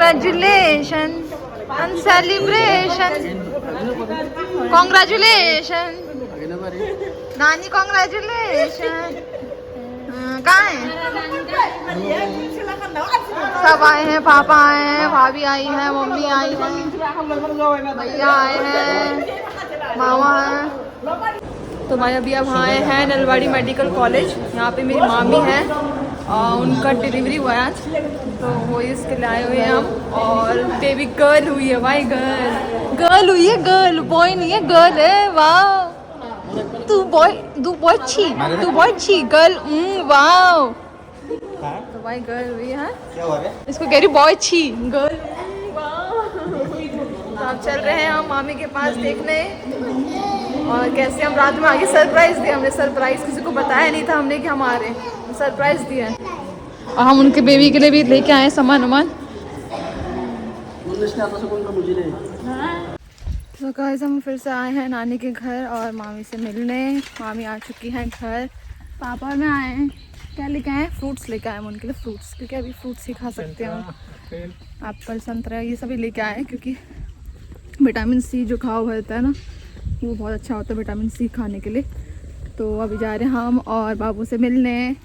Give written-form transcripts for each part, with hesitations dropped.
Congratulations and celebration. Congratulations. नानी congratulations. कहाँ है? सब आए हैं, पापा आए हैं, भाभी आई है, मम्मी आई है, भैया आए हैं, मामा है। तो भाई अभी अब आए हैं नलवाड़ी मेडिकल कॉलेज। यहाँ पे मेरी मामी है और उनका डिलीवरी हुआ है आज, तो वो इसके लिए आए हुए हैं हम। और बेबी गर्ल हुई है भाई, गर्ल हुई है, गर्ल, बॉय नहीं है, गर्ल है। वाह, तू बॉय छी, गर्ल, वाह। तो भाई गर्ल हुई है, इसको कह रही बॉय छी, गर्ल, वाह। तो आप चल रहे हैं हम मामी के पास देखने, और कैसे हम रात में आगे सरप्राइज दिया। हमने सरप्राइज किसी को बताया नहीं था हमने कि हम आ रहे हैं, सरप्राइज दिया है। और हम उनके बेबी के लिए भी लेके आए सामान वामान। तो गाइस हम फिर से आए हैं नानी के घर और मामी से मिलने। मामी आ चुकी हैं घर, पापा और मैं आए हैं। क्या लेके आए? फ्रूट्स लेके आए हम उनके लिए, फ्रूट्स, क्योंकि अभी फ्रूट्स ही खा सकते हैं हम। एप्पल, संतरा, ये सभी लेके आए हैं, क्योंकि विटामिन सी जो खाओ होता है ना, वो बहुत अच्छा होता है विटामिन सी खाने के लिए। तो अभी जा रहे हैं हम और बाबू से मिलने,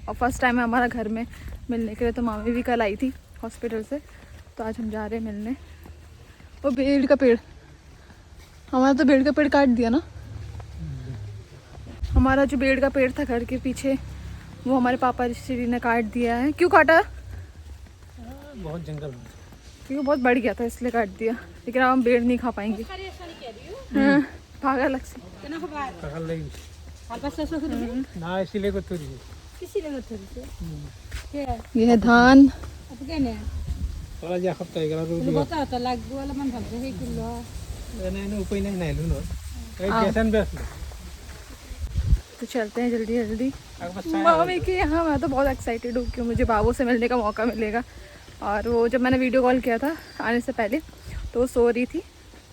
और फर्स्ट टाइम है हमारा घर में मिलने के लिए। तो मामी भी कल आई थी हॉस्पिटल से, तो आज हम जा रहे हैं मिलने। वो बेड़ का पेड़, हमारा तो बेड़ का पेड़ काट दिया ना। हमारा जो बेड़ का पेड़ था घर के पीछे, वो हमारे पापा श्री ने काट दिया है। क्यों काटा? बहुत जंगल, क्योंकि बहुत बढ़ गया था इसलिए काट दिया। लेकिन अब हम बेड़ नहीं खा पाएंगे। हाँ, पागल लग से ना, इसीलिए को थोड़ी ये है धान। थोड़ा जा खपता है करा रोटी बता तो लाग वाला मन भाग है किलो नहीं उपाय नहीं लू नो कैसन बेस। तो चलते हैं जल्दी जल्दी मामी के यहाँ। मैं तो बहुत एक्साइटेड हूँ कि मुझे बाबू से मिलने का मौका मिलेगा। और वो जब मैंने वीडियो कॉल किया था आने से पहले, तो वो सो रही थी।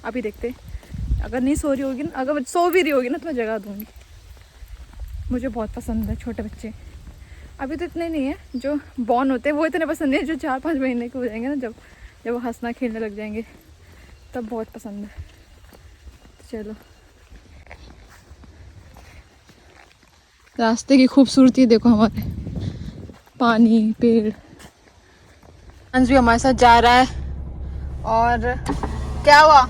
अभी देखते, अगर नहीं सो रही होगी ना, अगर सो भी रही होगी ना, तो मैं जगा दूँगी। मुझे बहुत पसंद है छोटे बच्चे। अभी तो इतने नहीं है जो बॉर्न होते हैं, वो इतने पसंद नहीं है। जो 4-5 महीने के हो जाएंगे ना, जब वो हंसना खेलने लग जाएंगे, तब बहुत पसंद है। तो चलो, रास्ते की खूबसूरती देखो, हमारे पानी, पेड़। अंश भी हमारे साथ जा रहा है। और क्या हुआ?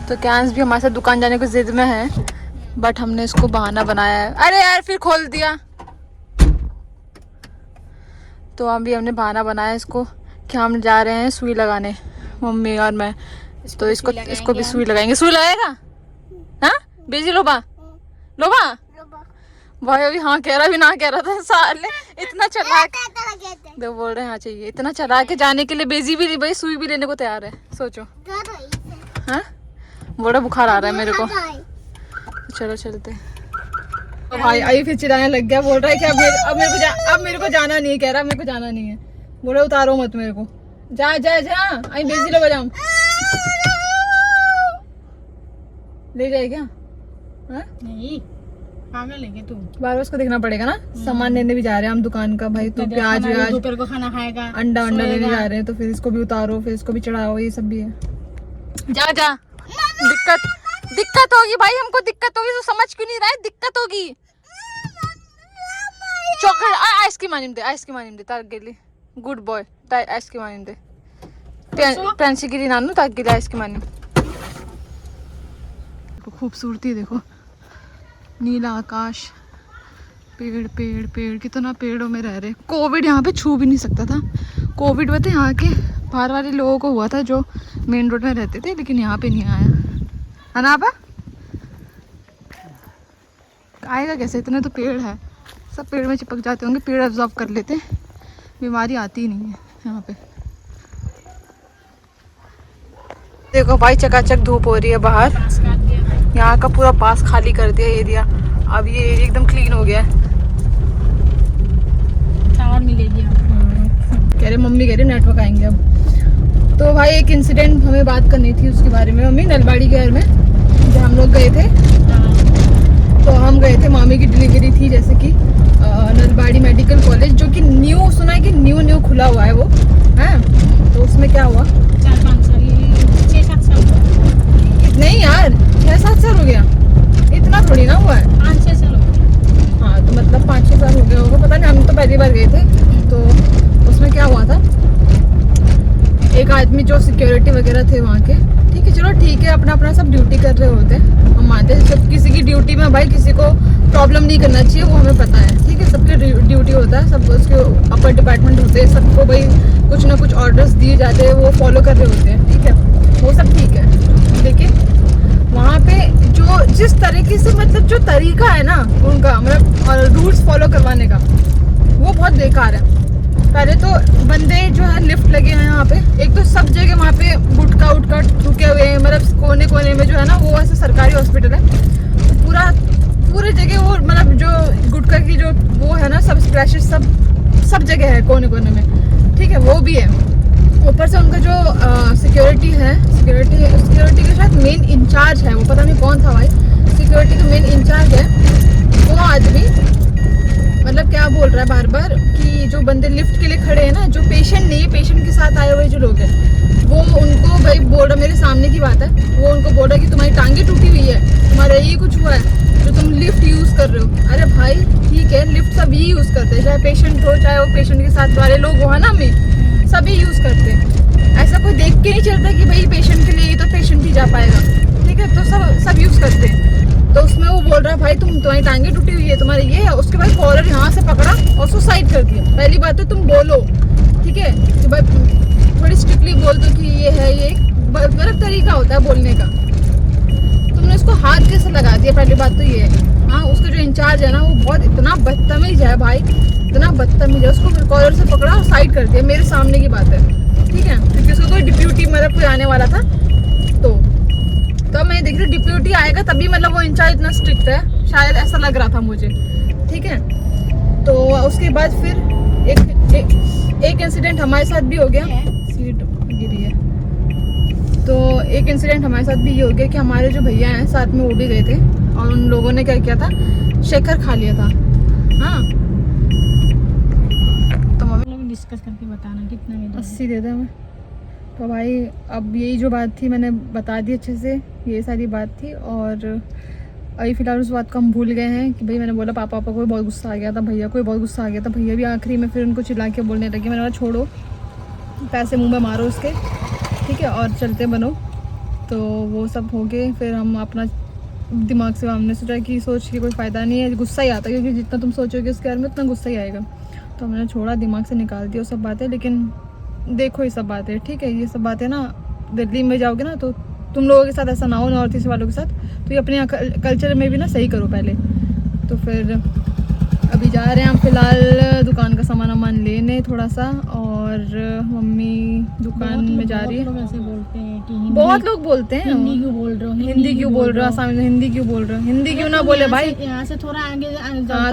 तो कैंस भी हमारे साथ दुकान जाने को जिद में है, बट हमने इसको बहाना बनाया है। अरे यार, फिर खोल दिया। तो अभी हमने बहाना बनाया इसको कि हम जा रहे हैं सुई लगाने, मम्मी और मैं। तो इसको भी सुई लगाएंगे। सुई लगाएगा? हाँ बेजी, लोबा भाई अभी हाँ कह रहा, भी ना कह रहा था। साले इतना चला के बोल रहे हैं हाँ चाहिए, इतना चला के जाने के लिए बेजी भी भाई सुई भी लेने को तैयार है। सोचो, हाँ बड़ा बुखार आ रहा है मेरे को। चलो चलते। तो भाई आई फिर चिल्लाने लग गया, बोल रहा है कि अब मेरे को जाना नहीं है। कह रहा मेरे को जाना नहीं है। बोल रहा उतारो मत मेरे को, जा आई बेजी लो बजाऊं। ले जाए क्या? नहीं पागल लेंगे तू। बार उसको देखना पड़ेगा ना। सामान लेने भी जा रहे हैं हम दुकान का भाई। तो प्याज दोपहर को खाना खाएगा, अंडा लेने जा रहे हैं। तो फिर इसको भी उतारो, फिर इसको भी चढ़ाओ, ये सब भी है। जा दिक्कत होगी भाई, हमको दिक्कत होगी। तो समझ क्यों नहीं रहा है? दिक्कत होगी। चॉकलेट आइसक्रीम आनिम दे तार गेली। गुड बॉय, आइसक्रीम आनिम दे। पेंसी गिरी नानू तार गेली आइसक्रीम आनिम। खूबसूरती देखो, नीला आकाश, पेड़ पेड़ पेड़, कितना पेड़ों में रह रहे। कोविड यहाँ पे छू भी नहीं सकता था। कोविड में तो यहाँ के बाहर वाले लोगों को हुआ था जो मेन रोड में रहते थे, लेकिन यहाँ पे नहीं आया है ना। आप आएगा कैसे? इतने तो पेड़ है, सब पेड़ में चिपक जाते होंगे। पेड़ एब्जॉर्ब कर लेते, बीमारी आती ही नहीं है यहाँ पे। देखो भाई, चकाचक धूप हो रही है बाहर। यहाँ का पूरा पास खाली कर दिया एरिया। अब ये एरिया एकदम क्लीन हो गया है। टावर मिलेगी, कह रहे मम्मी कह रहे नेटवर्क आएंगे अब। तो भाई एक इंसिडेंट हमें बात करनी थी उसके बारे में। मम्मी नलवाड़ी के घर में जब हम लोग गए थे, तो हम गए थे, मामी की डिलीवरी थी जैसे कि नलबाड़ी मेडिकल कॉलेज, जो कि न्यू सुना है कि न्यू खुला हुआ है वो है। तो उसमें क्या हुआ, 4-5 साल 6-7 साल नहीं यार 6-7 साल हो गया, इतना थोड़ी ना हुआ है। 5-6 साल हाँ तो मतलब 5-6 साल हो गए होगा, पता नहीं, हम तो पहली बार गए थे। तो उसमें क्या हुआ था, एक आदमी जो सिक्योरिटी वगैरह थे वहाँ के, ठीक है चलो ठीक है, अपना अपना सब ड्यूटी कर रहे होते हैं, हम मानते हैं जब किसी की ड्यूटी में भाई किसी को प्रॉब्लम नहीं करना चाहिए, वो हमें पता है, ठीक है, सबके ड्यूटी होता है, सब उसके अपर डिपार्टमेंट होते हैं, सबको भाई कुछ ना कुछ ऑर्डर्स दिए जाते हैं, वो फॉलो कर रहे होते हैं, ठीक है, वो सब ठीक है। लेकिन वहाँ पे जो जिस तरीके से मतलब जो तरीका है ना उनका, मतलब रूल्स फॉलो करवाने का, वो बहुत बेकार है। पहले तो बंदे जो है लिफ्ट लगे हैं यहाँ पे, एक तो सब जगह वहाँ पे गुटका उटका रुके हुए हैं, मतलब कोने कोने में जो है ना, वो ऐसे सरकारी हॉस्पिटल है, पूरे जगह वो मतलब जो गुटका की जो वो है ना, सब स्प्लैशेस सब जगह है कोने कोने में, ठीक है, वो भी है। ऊपर से उनका जो सिक्योरिटी के साथ मेन इंचार्ज है, वो पता नहीं कौन था भाई, सिक्योरिटी का मेन इंचार्ज है, वो आदमी मतलब क्या बोल रहा है बार बार कि जो बंदे लिफ्ट के लिए खड़े हैं ना, जो पेशेंट नहीं है, पेशेंट के साथ आए हुए जो लोग हैं, वो उनको भाई बोल रहा, मेरे सामने की बात है, वो उनको बोल रहा है कि तुम्हारी टांगे टूटी हुई है, तुम्हारा ये कुछ हुआ है जो तुम लिफ्ट यूज़ कर रहे हो। अरे भाई ठीक है, लिफ्ट सभी यूज़ करते हैं, चाहे पेशेंट हो, चाहे वो पेशेंट के साथ वाले लोग हो, है ना, हमें सभी यूज़ करते हैं, ऐसा कोई देख के नहीं चलता कि भाई पेशेंट के लिए तो पेशेंट ही जा पाएगा, ठीक है, तो सब यूज़ करते हैं। तो उसमें वो बोल रहा है भाई तुम्हारी टांगे टूटी हुई है, तुम्हारे ये है, उसके बाद कॉलर यहाँ से पकड़ा और उसको साइड कर दिया। पहली बात तो तुम बोलो, ठीक है, कि भाई थोड़ी स्ट्रिक्टली बोल दो कि ये है, ये मतलब तरीका होता है बोलने का, तुमने उसको हाथ कैसे लगा दिया, पहली बात तो ये है। हाँ, उसका जो इंचार्ज है ना, वो बहुत इतना बदतमीज है भाई, इतना बदतमीज है, उसको कॉलर से पकड़ा और साइड कर दिया, मेरे सामने की बात है, ठीक है, क्योंकि उसको कोई डिप्यूटी मतलब कोई आने वाला था, तो मैं देख रही डिप्यूटी आएगा तभी मतलब वो इंचार्ज इतना स्ट्रिक्ट है, शायद ऐसा लग रहा था मुझे, ठीक है। तो उसके बाद फिर एक इंसिडेंट हमारे साथ भी हो गया, सीट गिरी है, तो एक इंसिडेंट हमारे साथ भी ये हो गया कि हमारे जो भैया हैं साथ में वो भी गए थे, और उन लोगों ने क्या किया था, शेखर खा लिया था। हाँ तो मम्मी डिस्कस करके बताना कितना में 80 दे दे मैं। तो भाई अब यही जो बात थी मैंने बता दी अच्छे से, ये सारी बात थी, और अभी फ़िलहाल उस बात को हम भूल गए हैं कि भाई मैंने बोला पापा को भी बहुत गुस्सा आ गया था, भैया को भी बहुत गुस्सा आ गया था, भैया भी आखिरी में फिर उनको चिल्ला के बोलने लगे, मैंने बोला छोड़ो, पैसे मुंह में मारो उसके, ठीक है, और चलते बनो। तो वो सब हो गए, फिर हम अपना दिमाग से हमने सोचा कि सोच के कोई फ़ायदा नहीं है, गुस्सा ही आता है, क्योंकि जितना तुम सोचोगे उसके बारे में उतना गुस्सा ही आएगा, तो हमने छोड़ा, दिमाग से निकाल दिया वो सब बातें। लेकिन देखो ये सब बातें, ठीक है, ये सब बातें ना दिल्ली में जाओगे ना तो तुम लोगों के साथ ऐसा ना हो, नॉर्थ ईस्ट वालों के साथ, तो ये अपने कल्चर में भी ना सही करो पहले। तो फिर अभी जा रहे हैं हम फिलहाल दुकान का सामान लेने थोड़ा सा, और मम्मी दुकान में जा रही है। लोग ऐसे बोलते हैं कि हिंदी, बहुत लोग बोलते हैं हिंदी क्यों बोल रहे हो, हिंदी क्यों बोल रहे हो, आसामी में हिंदी क्यों बोल रहे हो, हिंदी क्यों ना बोले भाई, यहाँ से थोड़ा आगे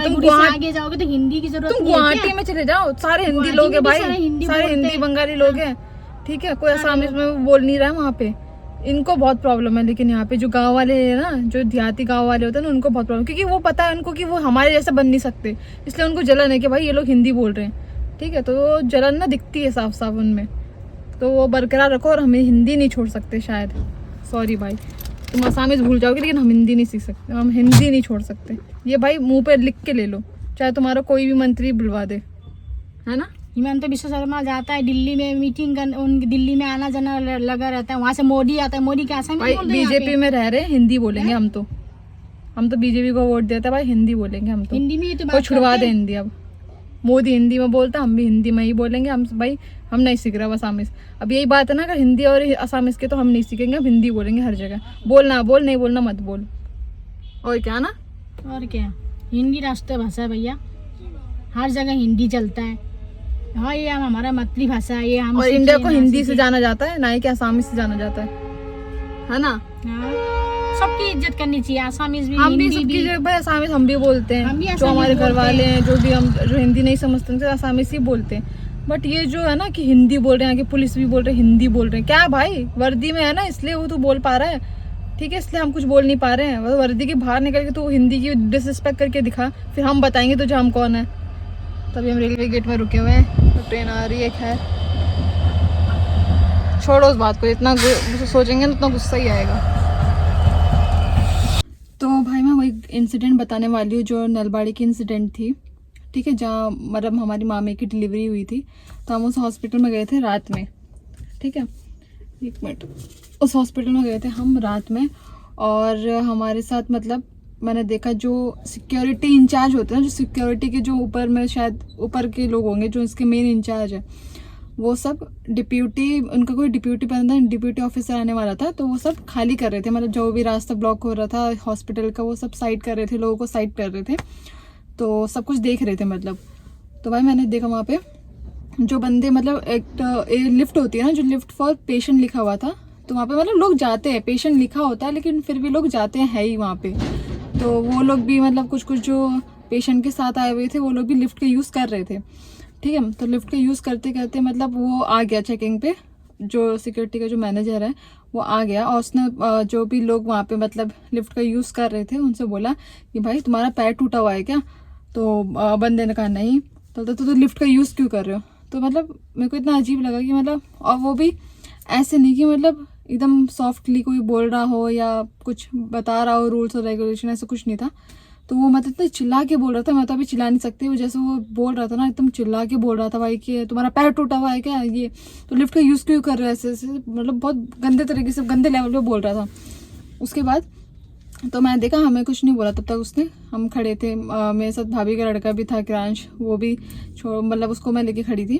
तुम आगे जाओगे तो हिंदी की जरूरत तुम नहीं है गुवाहाटी क्या? में चले जाओ, सारे हिंदी गुवाहाटी लोग हैं में भी भाई, सारे हिंदी सारे बोलते हिंदी हैं। बंगाली लोग हैं, ठीक है, कोई आसामी में बोल नहीं रहा है वहाँ पे, इनको बहुत प्रॉब्लम है। लेकिन यहाँ पे जो गांव वाले हैं ना, जो देहाती गांव वाले होते हैं ना, उनको बहुत प्रॉब्लम, क्योंकि वो पता है उनको कि वो हमारे जैसे बन नहीं सकते, इसलिए उनको जलन है कि भाई ये लोग हिंदी बोल रहे हैं, ठीक है, तो वो जलन ना दिखती है साफ साफ उनमें, तो वो बरकरार रखो, और हमें हिंदी नहीं छोड़ सकते शायद, सॉरी भाई, तुम आसामी भूल जाओगे लेकिन हम हिंदी नहीं सीख सकते, हम हिंदी नहीं छोड़ सकते, ये भाई मुँह पर लिख के ले लो, चाहे तुम्हारा कोई भी मंत्री बुलवा दे, है ना। हिमंत विश्व शर्मा जाता है दिल्ली में मीटिंग कर, उनकी दिल्ली में आना जाना लगा रहता है, वहाँ से मोदी आता है, मोदी के आसामी भाई बोल रहे हैं यहाँ बीजेपी पे। में रह रहे हैं, हिंदी बोलेंगे हम तो बीजेपी को वोट देते हैं भाई, हिंदी बोलेंगे हम तो, हिंदी में ही तो कोई बात छुड़वा करते दे हैं। हिंदी, अब मोदी हिंदी में बोलता है, हम भी हिंदी में ही बोलेंगे, हम भाई हम नहीं सीख रहे असामीज, अब यही बात है ना, अगर हिंदी और असामीज के तो हम नहीं सीखेंगे, अब हिंदी बोलेंगे हर जगह, बोलना बोल, नहीं बोलना मत बोल, और क्या ना। और क्या, हिंदी राष्ट्रीय भाषा है भैया, हर जगह हिंदी चलता है, हाँ ये हमारा मातृभाषा है, ये हम और सीखे इंडिया को ना हिंदी से सीखे। जाना जाता है, ना ही कि आसामी से जाना जाता है ना। हाँ, सबकी इज्जत करनी चाहिए, आसामीज भी, हम भी हिंदी सबकी भी। जगह भाई आसामीज हम भी बोलते हम भी हैं, जो आसामीज हमारे घर बोलते वाले हैं। हैं, जो भी हम जो हिंदी नहीं समझते उनसे आसामीज ही बोलते हैं, बट ये जो है ना कि हिंदी बोल रहे हैं, कि पुलिस भी बोल रहे हैं, हिंदी बोल रहे हैं, क्या भाई वर्दी में है ना इसलिए वो तो बोल पा रहा है, ठीक है, इसलिए हम कुछ बोल नहीं पा रहे हैं। मतलब वर्दी के बाहर निकल के तो हिंदी की डिसरिस्पेक्ट करके दिखा, फिर हम बताएंगे तुझे हम कौन है। तभी हम रेलवे गेट में रुके हुए हैं, तो ट्रेन आ रही है। खैर छोड़ो उस बात को, इतना सोचेंगे तो उतना गुस्सा ही आएगा। तो भाई मैं वही इंसिडेंट बताने वाली हूँ जो नलबाड़ी की इंसिडेंट थी, ठीक है, जहाँ मतलब हमारी मामी की डिलीवरी हुई थी। तो हम उस हॉस्पिटल में गए थे रात में, ठीक है, 1 मिनट, उस हॉस्पिटल में गए थे हम रात में। और हमारे साथ मतलब मैंने देखा जो सिक्योरिटी इंचार्ज होते हैं, जो सिक्योरिटी के जो ऊपर में शायद ऊपर के लोग होंगे जो इसके मेन इंचार्ज है, वो सब डिप्यूटी, उनका कोई डिप्यूटी बंदा, डिप्यूटी ऑफिसर आने वाला था, तो वो सब खाली कर रहे थे। मतलब जो भी रास्ता ब्लॉक हो रहा था हॉस्पिटल का वो सब साइड कर रहे थे, लोगों को साइड कर रहे थे, तो सब कुछ देख रहे थे मतलब। तो भाई मैंने देखा वहाँ पे जो बंदे, मतलब एक लिफ्ट होती है ना, जो लिफ्ट फॉर पेशेंट लिखा हुआ था, तो वहाँ पे मतलब लोग जाते हैं, पेशेंट लिखा होता है लेकिन फिर भी लोग जाते हैं है ही वहाँ पे। तो वो लोग भी मतलब कुछ जो पेशेंट के साथ आए हुए थे वो लोग भी लिफ्ट का यूज़ कर रहे थे, ठीक है। तो लिफ्ट का यूज़ करते करते मतलब वो आ गया चेकिंग पे, जो सिक्योरिटी का जो मैनेजर है वो आ गया, और उसने जो भी लोग वहाँ पे मतलब लिफ्ट का यूज़ कर रहे थे उनसे बोला कि भाई तुम्हारा पैर टूटा हुआ है क्या? तो बंदे ने कहा नहीं। तो लिफ्ट का यूज़ क्यों कर रहे हो? तो मतलब मेरे को इतना अजीब लगा कि मतलब, और वो भी ऐसे नहीं कि मतलब एकदम सॉफ्टली कोई बोल रहा हो या कुछ बता रहा हो रूल्स और रेगुलेशन, ऐसा कुछ नहीं था। तो वो मतलब इतना चिल्ला के बोल रहा था, मैं तो अभी चिल्ला नहीं सकती, वो जैसे वो बोल रहा था ना एकदम चिल्ला के बोल रहा था भाई कि तुम्हारा पैर टूटा हुआ है क्या ये, तो लिफ्ट का यूज़ क्यों कर रहे हो, ऐसे ऐसे मतलब बहुत गंदे तरीके से, गंदे लेवल पे बोल रहा था। उसके बाद तो मैंने देखा, हमें कुछ नहीं बोला तब तक उसने, हम खड़े थे, मेरे साथ भाभी का लड़का भी था क्रांश, वो भी मतलब उसको मैं लेके खड़ी थी।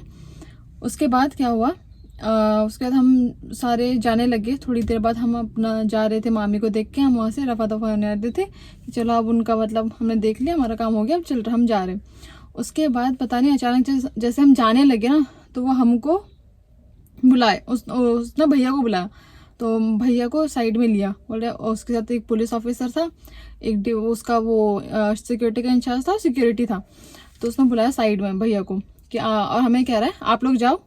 उसके बाद क्या हुआ, उसके बाद हम सारे जाने लगे। थोड़ी देर बाद हम अपना जा रहे थे, मामी को देख के हम वहाँ से रफा दफा होने आते थे कि चलो अब उनका मतलब हमने देख लिया, हमारा काम हो गया, अब चल रहे हम जा रहे। उसके बाद पता नहीं अचानक जैसे हम जाने लगे ना, तो वो हमको बुलाए, उसने भैया को बुलाया, तो भैया को साइड में लिया, बोले उसके साथ एक पुलिस ऑफिसर था, एक उसका वो सिक्योरिटी का इंचार्ज था, सिक्योरिटी था, तो उसने बुलाया साइड में भैया को कि और हमें कह रहा है आप लोग जाओ,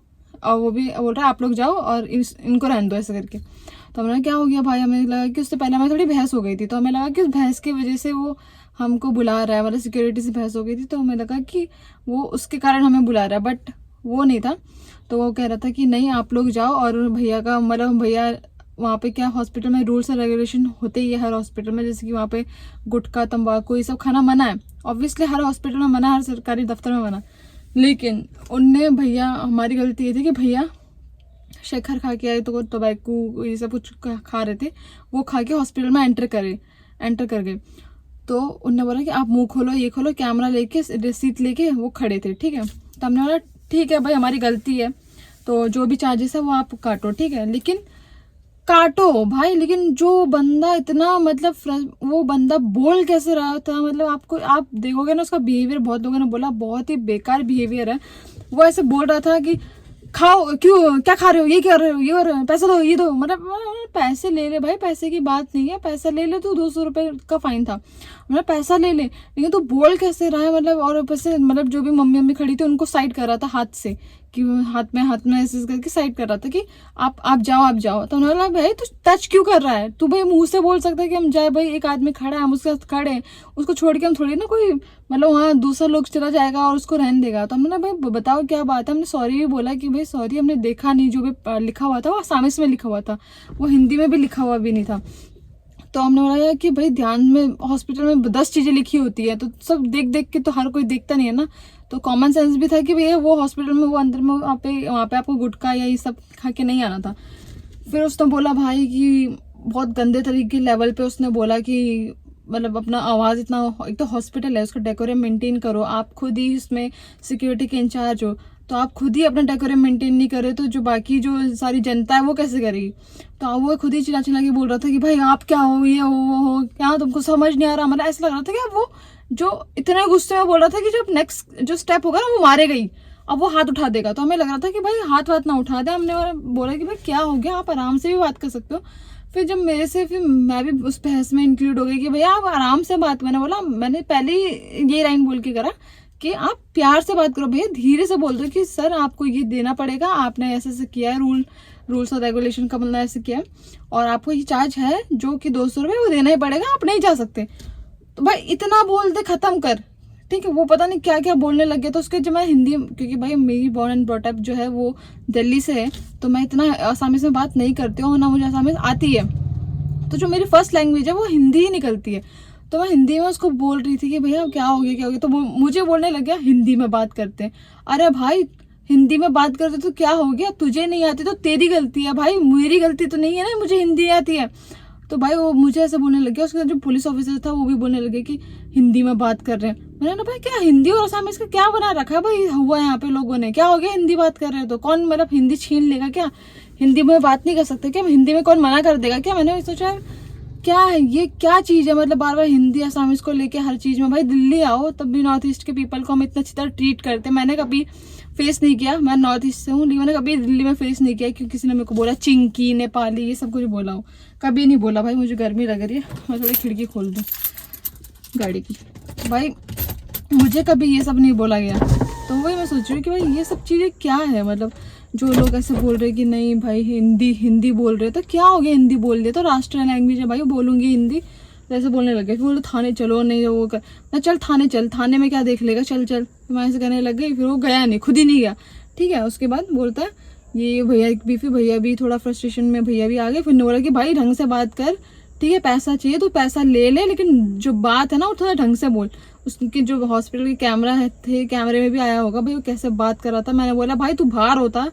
और वो भी बोल रहा है आप लोग जाओ और इनको रहने दो, ऐसे करके। तो हमने क्या हो गया भाई, हमें लगा कि उससे पहले हमें थोड़ी बहस हो गई थी, तो हमें लगा कि उस बहस की वजह से वो हमको बुला रहा है, मतलब सिक्योरिटी से बहस हो गई थी, तो हमें लगा कि वो उसके कारण हमें बुला रहा है, बट वो नहीं था। तो वो कह रहा था कि नहीं आप लोग जाओ, और भैया का मतलब भैया वहाँ पे क्या हॉस्पिटल में रूल्स एंड रेगुलेशन होते ही है हर हॉस्पिटल में, जैसे कि वहाँ पे गुटखा तंबाकू ये सब खाना मना है, ऑब्वियसली हर हॉस्पिटल में मना, हर सरकारी दफ्तर में मना। लेकिन उनने भैया, हमारी गलती ये थी कि भैया शेखर खा के आए, तो तंबाकू ये सब कुछ खा रहे थे, वो खा के हॉस्पिटल में एंटर कर गए। तो उनने बोला कि आप मुंह खोलो, ये खोलो, कैमरा लेके रिसीट लेके वो खड़े थे, ठीक है। तो हमने बोला ठीक है भाई हमारी गलती है, तो जो भी चार्जेस है वो आप काटो, ठीक है, लेकिन काटो भाई। लेकिन जो बंदा इतना मतलब वो बंदा बोल कैसे रहा था, मतलब आपको आप देखोगे ना उसका बिहेवियर, बहुत लोगों ने बोला बहुत ही बेकार बिहेवियर है। वो ऐसे बोल रहा था कि खाओ, क्यों क्या खा रहे हो, ये क्या रहे हो, ये और पैसा दो, ये दो, मतलब पैसे ले ले भाई, पैसे की बात नहीं है, पैसा ले ले, तो 200 रुपये का फाइन था, मतलब पैसा ले ले, लेकिन तो बोल कैसे रहा है मतलब। और ऊपर से मतलब जो भी मम्मी खड़ी थी उनको साइड कर रहा था हाथ से, कि हाथ में ऐसे करके साइड कर रहा था कि आप जाओ। तो उन्होंने बोला भाई तू टच क्यों कर रहा है, तू भाई मुंह से बोल सकता है कि हम जाए, भाई एक आदमी खड़ा है हम उसके साथ खड़े हैं, उसको छोड़ के हम थोड़ी ना कोई मतलब वहाँ दूसरा लोग चला जाएगा और उसको रहने देगा। तो हमने भाई बताओ क्या बात है, हमने सॉरी भी बोला कि भाई सॉरी हमने देखा नहीं, जो भी लिखा हुआ था वो आसामीज में लिखा हुआ था, वो हिंदी में भी लिखा हुआ भी नहीं था। तो हमने बोला कि भाई ध्यान में हॉस्पिटल में 10 चीज़ें लिखी होती है, तो सब देख के तो हर कोई देखता नहीं है ना, तो कॉमन सेंस भी था कि भैया वो हॉस्पिटल में वो अंदर में वहाँ पे आपको गुटखा या ये सब खा के नहीं आना था। फिर उसने बोला भाई कि बहुत गंदे तरीके लेवल पे उसने बोला कि मतलब अपना आवाज़ इतना, एक तो हॉस्पिटल है उसका डेकोरम मेंटेन करो, आप खुद ही इसमें सिक्योरिटी के इंचार्ज हो, तो आप खुद ही अपना डेकोरम मेंटेन नहीं करे तो जो बाकी जो सारी जनता है वो कैसे करेगी। तो वो खुद ही चिल्ला के बोल रहा था कि भाई आप क्या हो, ये हो वो हो, क्या तुमको समझ नहीं आ रहा, मतलब ऐसा लग रहा था कि वो जो इतने गुस्से में बोल रहा था कि जब नेक्स्ट जो स्टेप होगा ना वो मारेगा ही, अब वो हाथ उठा देगा। तो हमें लग रहा था कि भाई हाथ ना उठा दे। हमने बोला कि भाई क्या हो गया, आप आराम से भी बात कर सकते हो। फिर जब मेरे से फिर मैं भी उस बहस में इंक्लूड हो गई कि भैया आप आराम से बात, मैंने बोला, मैंने पहले ही ये लाइन बोल के करा के आप प्यार से बात करो भैया, धीरे से बोल दो कि सर आपको ये देना पड़ेगा, आपने ऐसे ऐसे किया है, रूल्स और रेगुलेशन का मतलब ऐसे किया है, और आपको ये चार्ज है जो कि 200 रुपये वो देना ही पड़ेगा, आप नहीं जा सकते। तो भाई इतना बोल दे, खत्म कर, ठीक है। वो पता नहीं क्या क्या बोलने लग गया। तो उसके जब मैं हिंदी, क्योंकि भाई मेरी बॉर्न एंड ब्रॉट अप जो है वो दिल्ली से है, तो मैं इतना आसामी में बात नहीं करती हूँ, ना मुझे आसामी आती है। तो जो मेरी फर्स्ट लैंग्वेज है वो हिंदी ही निकलती है। तो मैं हिंदी में उसको बोल रही थी कि भैया क्या हो गया क्या हो गया, तो वो मुझे बोलने लग गया हिंदी में बात करते हैं। अरे भाई हिंदी में बात करते तो क्या हो गया, तुझे नहीं आती तो तेरी गलती है भाई, मेरी गलती तो नहीं है ना, मुझे हिंदी आती है। तो भाई वो मुझे ऐसे बोलने लग गया। उसके जो पुलिस ऑफिसर था वो भी बोलने लगे कि हिंदी में बात कर रहे हैं। मैंने कहा भाई क्या हिंदी और आसामी इसका क्या बना रखा है भाई, हुआ यहाँ पे लोगों ने, क्या हो गया हिंदी बात कर रहे हैं तो कौन मतलब हिंदी छीन लेगा क्या, हिंदी में बात नहीं कर सकते क्या, हिंदी में कौन मना कर देगा क्या। मैंने सोचा क्या है ये, क्या चीज़ है, मतलब बार बार हिंदी आसामी को लेके हर चीज़ में। भाई दिल्ली आओ तब भी नॉर्थ ईस्ट के पीपल को हम इतना अच्छी तरह ट्रीट करते हैं। मैंने कभी फेस नहीं किया, मैं नॉर्थ ईस्ट से हूँ, लेकिन मैंने कभी दिल्ली में फेस नहीं किया क्योंकि किसी ने मेरे को बोला चिंकी नेपाली ये सब कुछ बोला हो, कभी नहीं बोला। भाई मुझे गर्मी लग रही है, मैं थोड़ी खिड़की खोल दूँ गाड़ी की। भाई मुझे कभी ये सब नहीं बोला गया। तो वही मैं सोच रही हूँ कि भाई ये सब चीज़ें क्या है, मतलब जो लोग ऐसे बोल रहे कि नहीं भाई हिंदी बोल रहे, तो क्या हो गया हिंदी बोल दिया तो राष्ट्रीय लैंग्वेज है भाई, बोलूँगी हिंदी। तो ऐसे बोलने लगे, फिर बोलो थाने चलो, नहीं वो कर, मैं चल थाने चल, थाने में क्या देख लेगा, चल चल, मैं ऐसे कहने लग गई। फिर वो गया नहीं, खुद ही नहीं गया, ठीक है। उसके बाद बोलता है ये भैया भी थोड़ा फ्रस्ट्रेशन में भैया भी आ गए। फिर बोला कि भाई ढंग से बात कर, ठीक है, पैसा चाहिए तो पैसा ले ले, लेकिन जो बात है ना वो थोड़ा ढंग से बोल। उसके जो हॉस्पिटल के कैमरे में भी आया होगा भाई वो कैसे बात कर रहा था। मैंने बोला भाई तू बाहर होता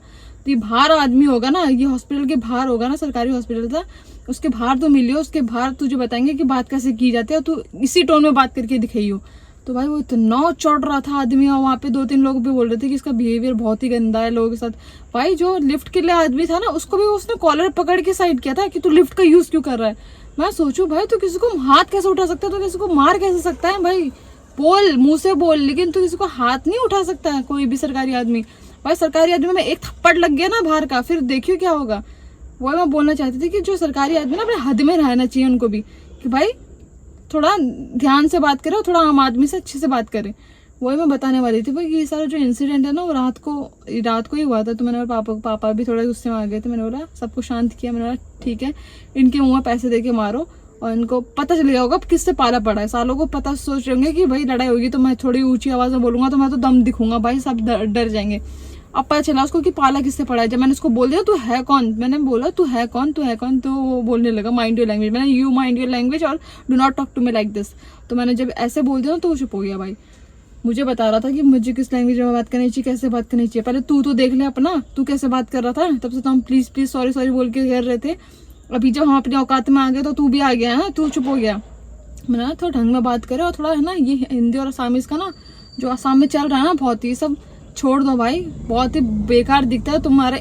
तो ये बाहर आदमी होगा ना, ये हॉस्पिटल के बाहर होगा ना, सरकारी हॉस्पिटल था, उसके बाहर तो मिलियो, उसके बाहर तुझे बताएंगे कि बात कैसे की जाती है, और तू इसी टोन में बात करके दिखाइयो। तो भाई वो इतना चढ़ रहा था आदमी, और वहाँ पे 2-3 लोग भी बोल रहे थे कि इसका बिहेवियर बहुत ही गंदा है लोगों के साथ। भाई जो लिफ्ट के लिए आदमी था ना उसको भी उसने कॉलर पकड़ के साइड किया था कि तू लिफ्ट का यूज क्यों कर रहा है। मैं सोचू भाई तू किसी को हाथ कैसे उठा सकता है, तो किसी को मार कैसे सकता है भाई, बोल मुंह से बोल, लेकिन तू किसी को हाथ नहीं उठा सकता है कोई भी सरकारी आदमी। भाई सरकारी आदमी में एक थप्पड़ लग गया ना बाहर का, फिर देखियो क्या होगा। वो मैं बोलना चाहती थी कि जो सरकारी आदमी ना अपने हद में रहना चाहिए उनको भी, कि भाई थोड़ा ध्यान से बात करे, थोड़ा आम आदमी से अच्छे से बात करे। वही मैं बताने वाली थी भाई ये सारा जो इंसिडेंट है ना वो रात को ही हुआ था। तो मैंने बोला पापा भी थोड़ा गुस्से में आ गए थे। मैंने बोला सबको शांत किया, मैंने बोला ठीक है इनके मुँह में पैसे दे के मारो, और इनको पता चल गया होगा किससे पाला पड़ा है। सालों को पता सोच रहे होंगे कि भाई लड़ाई होगी तो मैं थोड़ी ऊंची आवाज़ में बोलूँगा तो मैं तो दम दिखूंगा, भाई सब डर जाएंगे। अब पता चला उसको कि पाला किससे पड़ा है। जब मैंने उसको बोल दिया तू है कौन, मैंने बोला तू है कौन, तो वो बोलने लगा माइंड योर लैंग्वेज। मैंने यू माइंड योर लैंग्वेज और do not talk to me like this. तो मैंने जब ऐसे बोल दिया तो वो चुप हो गया। भाई मुझे बता रहा था कि मुझे किस लैंग्वेज में बात करनी चाहिए, कैसे बात करनी चाहिए। पहले तू तो देख ले अपना, तू कैसे बात कर रहा था, तब से तो हम प्लीज सॉरी बोल के कर रहे थे। अभी जब हम अपने औकात में आ गए तो तू भी आ गया है, तू चुप हो गया। मैंने थोड़ा ढंग में बात करे, और थोड़ा है ना ये हिंदी और आसामीज का ना जो आसाम में चल रहा है ना बहुत ही सब छोड़ दो भाई, बहुत ही बेकार दिखता है तुम्हारे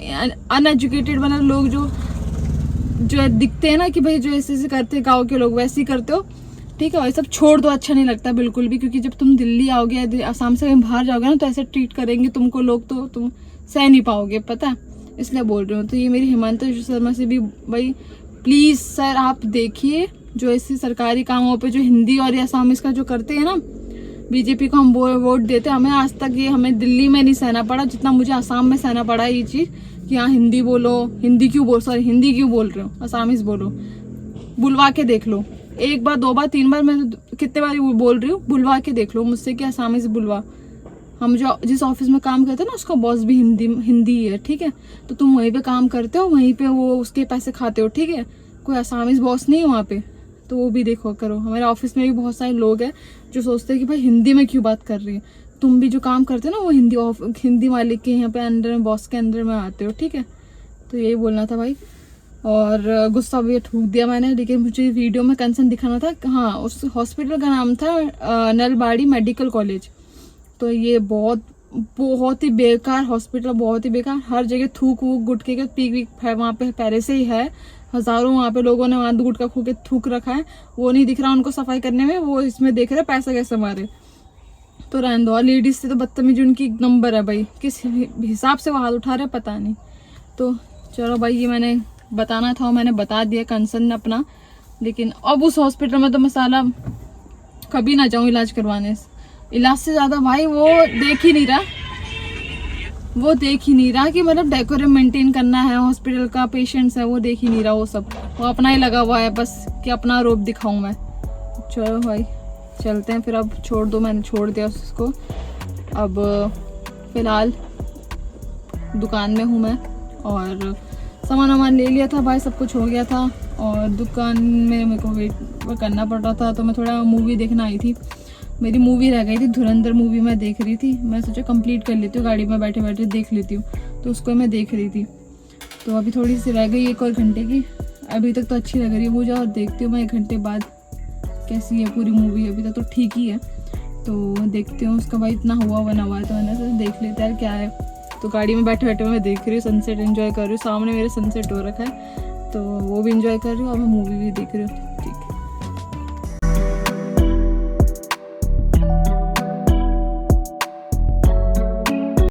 अनएजुकेटेड मतलब लोग जो दिखते हैं ना कि भाई जो ऐसे करते हैं गाँव के लोग वैसे ही करते हो, ठीक है। वही सब छोड़ दो, अच्छा नहीं लगता बिल्कुल भी, क्योंकि जब तुम दिल्ली आओगे आसाम से कहीं बाहर जाओगे ना तो ऐसे ट्रीट करेंगे तुमको लोग तो तुम सह नहीं पाओगे, पता है, इसलिए बोल रही हूँ। तो ये मेरी हिमांशु शर्मा से भी भाई प्लीज़ सर आप देखिए जो ऐसे सरकारी कामों पे जो हिंदी और आसामीज का जो करते हैं ना, बीजेपी को हम वोट देते हैं, हमें आज तक ये हमें दिल्ली में नहीं सहना पड़ा जितना मुझे आसाम में सहना पड़ा ये चीज़ कि हाँ हिंदी बोलो, हिंदी क्यों बोल रहे हो, आसामीज बोलो, बुलवा के देख लो, 1 बार 2 बार 3 बार, मैं कितने बार बोल रही हूँ, बुलवा के देख लो मुझसे कि आसामीज बुलवा। हम जो जिस ऑफिस में काम करते हैं ना उसका बॉस भी हिंदी ही है, ठीक है। तो तुम वहीं पे काम करते हो, वहीं पे वो उसके पैसे खाते हो, ठीक है, कोई आसामीज बॉस नहीं है वहाँ पे, तो वो भी देखो करो। हमारे ऑफिस में भी बहुत सारे लोग हैं जो सोचते हैं कि भाई हिंदी में क्यों बात कर रही है, तुम भी जो काम करते हो ना वो हिंदी मालिक के यहाँ पे अंडर में बॉस के अंदर में आते हो, ठीक है। तो यही बोलना था भाई, और गुस्सा भी ठूक दिया मैंने, लेकिन मुझे वीडियो में कंसर्न दिखाना था। हाँ उस हॉस्पिटल का नाम था नलबाड़ी मेडिकल कॉलेज। तो ये बहुत ही बेकार हॉस्पिटल, बहुत ही बेकार, हर जगह थूक वूक गुटके के पीक वीक है वहाँ पे, पहले से ही है, हजारों वहाँ पे लोगों ने वहाँ गुटका खू के थूक रखा है, वो नहीं दिख रहा उनको सफाई करने में, वो इसमें देख रहे पैसा कैसे मारे। तो रहने दो, और लेडीज से तो बदतमीजी उनकी नंबर है भाई, किस हिसाब से वो हाथ उठा रहे पता नहीं। तो चलो भाई ये मैंने बताना था, मैंने बता दिया कंसर्न अपना, लेकिन अब उस हॉस्पिटल में तो मैं साला कभी ना जाऊँ इलाज करवाने, इलाज से ज्यादा भाई वो देख ही नहीं रहा, वो देख ही नहीं रहा कि मतलब डेकोरम मेंटेन करना है, हॉस्पिटल का पेशेंट्स है, वो देख ही नहीं रहा। वो सब वो अपना ही लगा हुआ है बस कि अपना रूप दिखाऊं मैं। चलो भाई चलते हैं फिर, अब छोड़ दो, मैंने छोड़ दिया उसको। अब फिलहाल दुकान में हूँ मैं और सामान वामान ले लिया था भाई, सब कुछ हो गया था और दुकान में मेरे को वेट करना पड़ रहा था, तो मैं थोड़ा मूवी देखना आई थी। मेरी मूवी रह गई थी, धुरंधर मूवी मैं देख रही थी। मैं सोचा कंप्लीट कर लेती हूँ, गाड़ी में बैठे बैठे देख लेती हूँ, तो उसको मैं देख रही थी। तो अभी थोड़ी सी रह गई 1 और घंटे की, अभी तक तो अच्छी लग रही है मुझे, और देखती हूँ मैं 1 घंटे बाद कैसी है पूरी मूवी। अभी तक तो ठीक ही है, तो देखती हूँ उसका भाई इतना हुआ बना हुआ है, तो मैंने सोचा देख लेते यार क्या है। तो गाड़ी में बैठे बैठे मैं देख रही हूँ, सनसेट एंजॉय कर रही हूँ, सामने मेरे सनसेट हो रखा है, तो वो भी एंजॉय कर रही हूँ और मैं मूवी भी देख रही हूँ। ठीक है।